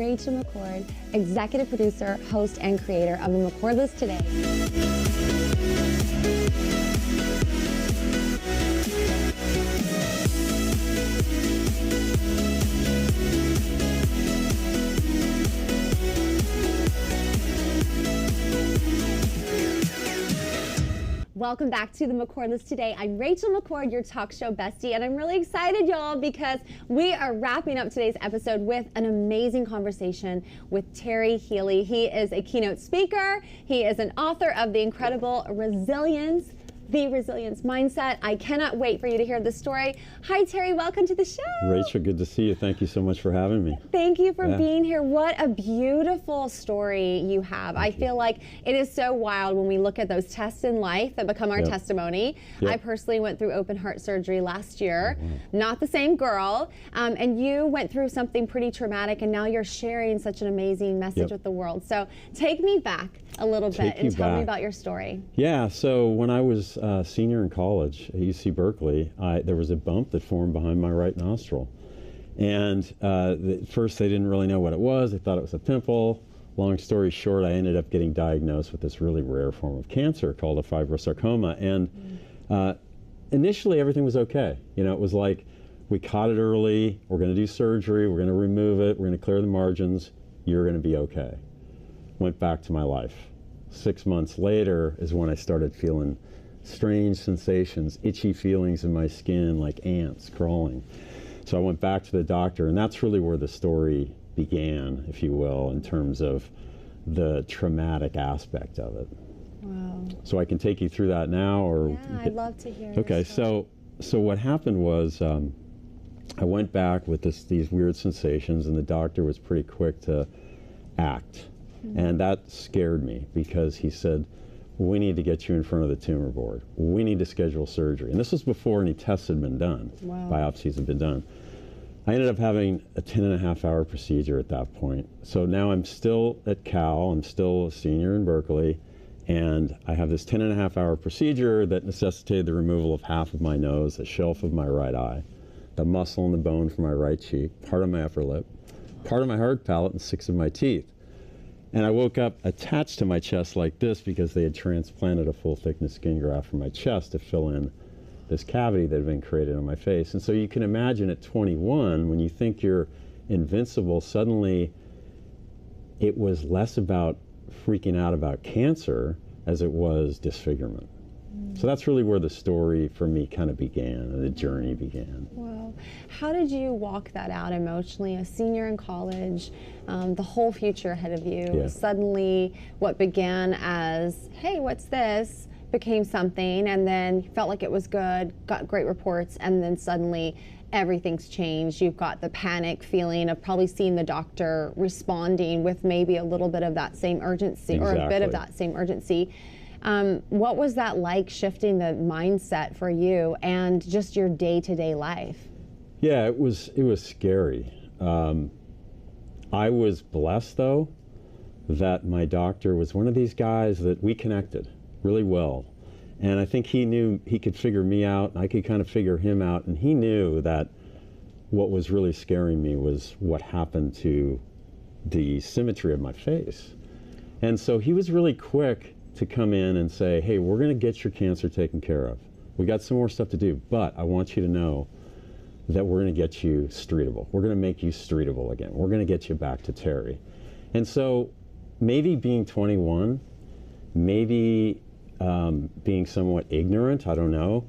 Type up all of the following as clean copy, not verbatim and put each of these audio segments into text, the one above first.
Rachel McCord, executive producer, host, and creator of the McCord List Today. Welcome back to the McCord List Today. I'm Rachel McCord, your talk show bestie, and I'm really excited, y'all, because we are wrapping up today's episode with an amazing conversation with Terry Healey. He is a keynote speaker. He is an author of the incredible The Resilience Mindset. I cannot wait for you to hear the story. Hi, Terry. Welcome to the show. Rachel, good to see you. Thank you so much for having me. Thank you for being here. What a beautiful story you have. I feel like it is so wild when we look at those tests in life that become our testimony. I personally went through open heart surgery last year. Not the same girl. And you went through something pretty traumatic, and now you're sharing such an amazing message with the world. So take me back a little bit and tell me about your story. Yeah, so when I was a senior in college at UC Berkeley, there was a bump that formed behind my right nostril. And at first they didn't really know what it was. They thought it was a pimple. Long story short, I ended up getting diagnosed with this really rare form of cancer called a fibrosarcoma. And initially everything was okay. You know, it was like, we caught it early, we're gonna do surgery, we're gonna remove it, we're gonna clear the margins, you're gonna be okay. Went back to my life. 6 months later is when I started feeling strange sensations, itchy feelings in my skin, like ants crawling. So I went back to the doctor, and that's really where the story began, if you will, in terms of the traumatic aspect of it. Wow. So I can take you through that now, or I'd love to hear. Okay, so what happened was I went back with these weird sensations, and the doctor was pretty quick to act. And that scared me, because he said, we need to get you in front of the tumor board. We need to schedule surgery. And this was before any tests had been done. Biopsies had been done. I ended up having a 10.5-hour procedure at that point. So now I'm still at Cal, I'm still a senior in Berkeley, and I have this 10.5-hour procedure that necessitated the removal of half of my nose, the shelf of my right eye, the muscle and the bone from my right cheek, part of my upper lip, part of my hard palate, and 6 of my teeth. And I woke up attached to my chest like this, because they had transplanted a full thickness skin graft from my chest to fill in this cavity that had been created on my face. And so you can imagine at 21, when you think you're invincible, suddenly it was less about freaking out about cancer as it was disfigurement. So that's really where the story for me kind of began, and the journey began. Wow. How did you walk that out emotionally? A senior in college, the whole future ahead of you. Suddenly what began as, hey, what's this, became something, and then you felt like it was good, got great reports, and then suddenly everything's changed. You've got the panic feeling of probably seeing the doctor responding with maybe a little bit of that same urgency, or a bit of that same urgency. What was that like, shifting the mindset for you and just your day-to-day life? Yeah, it was scary. I was blessed, though, that my doctor was one of these guys that we connected really well. And I think he knew he could figure me out, and I could kind of figure him out. And he knew that what was really scaring me was what happened to the symmetry of my face. And so he was really quick to come in and say, hey, we're going to get your cancer taken care of. We got some more stuff to do, but I want you to know that we're going to get you streetable. We're going to make you streetable again. We're going to get you back to Terry. And so maybe being 21, maybe being somewhat ignorant, I don't know,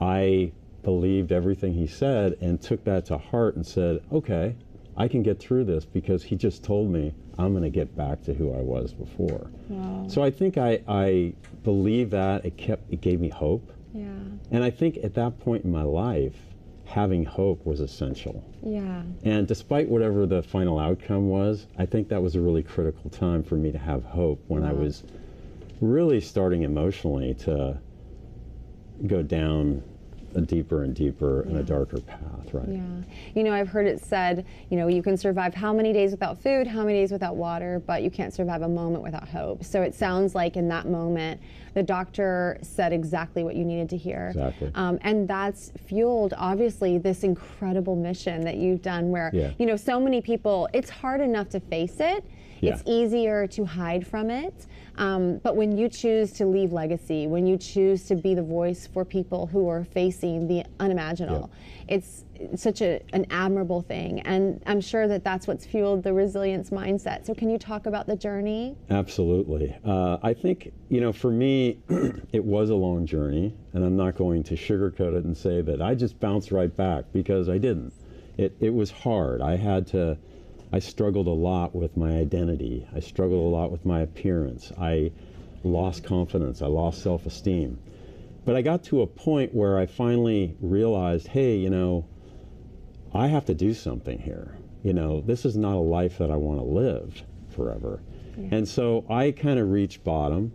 I believed everything he said and took that to heart and said, okay, I can get through this, because he just told me I'm going to get back to who I was before. Wow. So I think I believe that it gave me hope. Yeah. And I think at that point in my life, having hope was essential. Yeah. And despite whatever the final outcome was, I think that was a really critical time for me to have hope, when I was really starting emotionally to go down a deeper and deeper and a darker path, right? Yeah. You know, I've heard it said, you know, you can survive how many days without food, how many days without water, but you can't survive a moment without hope. So it sounds like in that moment, the doctor said exactly what you needed to hear. Exactly. And that's fueled, obviously, this incredible mission that you've done where, you know, so many people, it's hard enough to face it. It's easier to hide from it. But when you choose to leave legacy, when you choose to be the voice for people who are facing the unimaginable, it's such an admirable thing. And I'm sure that that's what's fueled the resilience mindset. So can you talk about the journey? Absolutely. I think, you know, for me, it was a long journey, and I'm not going to sugarcoat it and say that I just bounced right back, because I didn't. It was hard. I struggled a lot with my identity. I struggled a lot with my appearance. I lost confidence. I lost self-esteem. But I got to a point where I finally realized, hey, you know, I have to do something here. You know, this is not a life that I want to live forever. And so I kind of reached bottom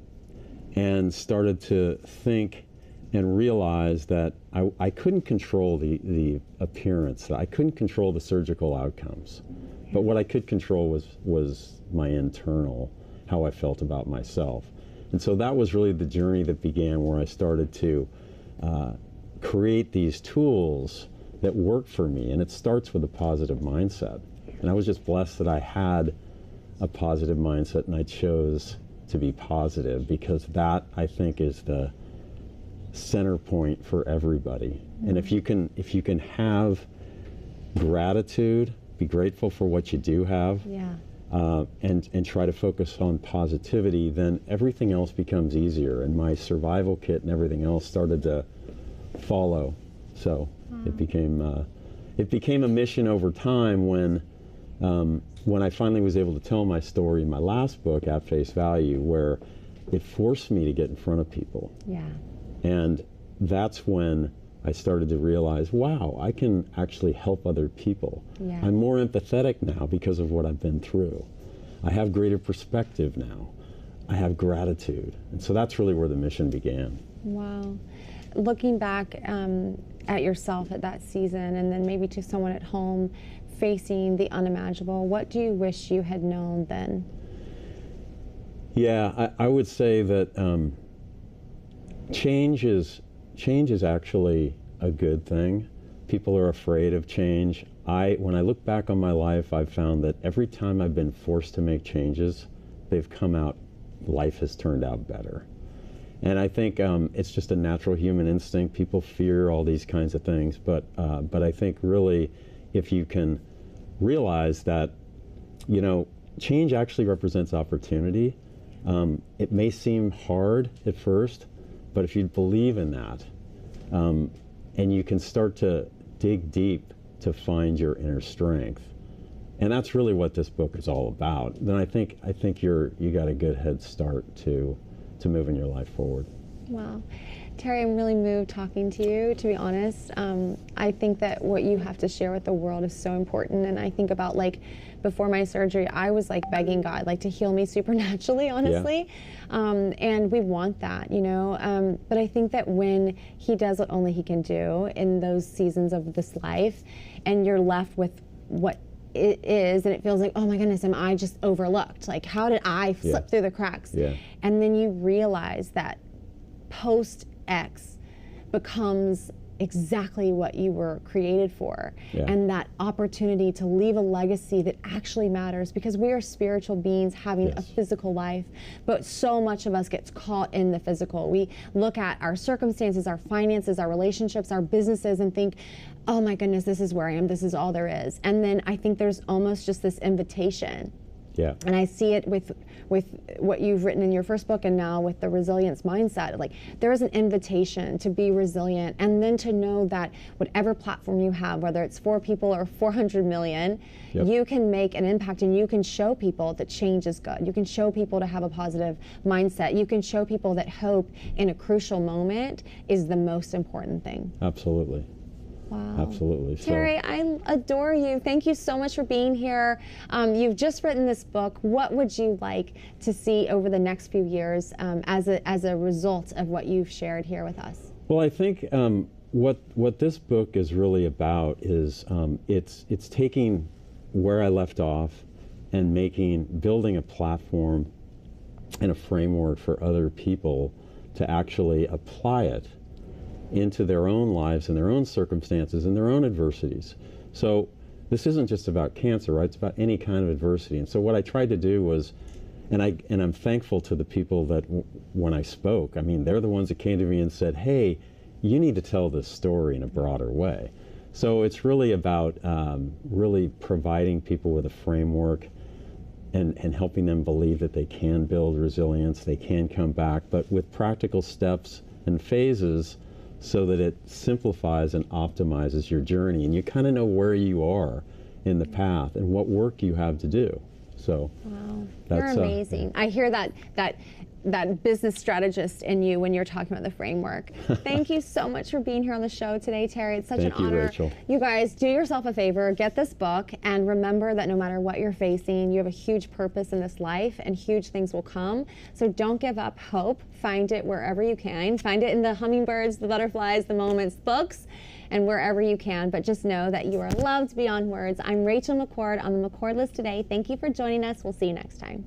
and started to think and realize that I couldn't control the appearance. I couldn't control the surgical outcomes. But what I could control was my internal, how I felt about myself. And so that was really the journey that began, where I started to create these tools that work for me. And it starts with a positive mindset. And I was just blessed that I had a positive mindset, and I chose to be positive, because that, I think, is the center point for everybody. And if you can have gratitude, be grateful for what you do have, and try to focus on positivity, then everything else becomes easier. And my survival kit and everything else started to follow. So it became a mission over time when I finally was able to tell my story in my last book, At Face Value, where it forced me to get in front of people. And that's when I started to realize, wow, I can actually help other people. I'm more empathetic now because of what I've been through. I have greater perspective now. I have gratitude. And so that's really where the mission began. Wow. Looking back at yourself at that season, and then maybe to someone at home facing the unimaginable, what do you wish you had known then? Yeah, I would say that change is actually a good thing. People are afraid of change. When I look back on my life, I've found that every time I've been forced to make changes, life has turned out better. And I think it's just a natural human instinct. People fear all these kinds of things, but I think really, if you can realize that, you know, change actually represents opportunity. It may seem hard at first, but if you believe in that, and you can start to dig deep to find your inner strength, and that's really what this book is all about, then I think you got a good head start to moving your life forward. Wow. Terry, I'm really moved talking to you, to be honest. I think that what you have to share with the world is so important. And I think about, like, before my surgery, I was like begging God, like, to heal me supernaturally, honestly. And we want that, you know. But I think that when He does what only He can do in those seasons of this life, and you're left with what it is, and it feels like, oh my goodness, am I just overlooked? Like, how did I slip through the cracks? And then you realize that post X becomes exactly what you were created for, and that opportunity to leave a legacy that actually matters, because we are spiritual beings having a physical life, but so much of us gets caught in the physical. We look at our circumstances, our finances, our relationships, our businesses, and think, oh my goodness, this is where I am, this is all there is. And then I think there's almost just this invitation. And I see it with what you've written in your first book, and now with the resilience mindset. Like, there is an invitation to be resilient, and then to know that whatever platform you have, whether it's 4 people or 400 million, you can make an impact, and you can show people that change is good. You can show people to have a positive mindset. You can show people that hope in a crucial moment is the most important thing. Absolutely. Wow. Absolutely. Terry, I adore you. Thank you so much for being here. You've just written this book. What would you like to see over the next few years as a result of what you've shared here with us? Well, I think what this book is really about is it's taking where I left off and building a platform and a framework for other people to actually apply it into their own lives and their own circumstances and their own adversities. So this isn't just about cancer, right? It's about any kind of adversity. And so what I tried to do was, and I'm thankful to the people that when I spoke, I mean, they're the ones that came to me and said, hey, you need to tell this story in a broader way. So it's really about really providing people with a framework and helping them believe that they can build resilience, they can come back, but with practical steps and phases so that it simplifies and optimizes your journey, and you kind of know where you are in the path and what work you have to do. So wow, you're amazing. I hear that business strategist in you when you're talking about the framework. Thank you so much for being here on the show today, Terry. It's such an honor. Rachel. You guys, do yourself a favor, get this book, and remember that no matter what you're facing, you have a huge purpose in this life, and huge things will come. So don't give up hope. Find it wherever you can. Find it in the hummingbirds, the butterflies, the moments books, and wherever you can. But just know that you are loved beyond words. I'm Rachel McCord on the McCord List Today. Thank you for joining us. We'll see you next time.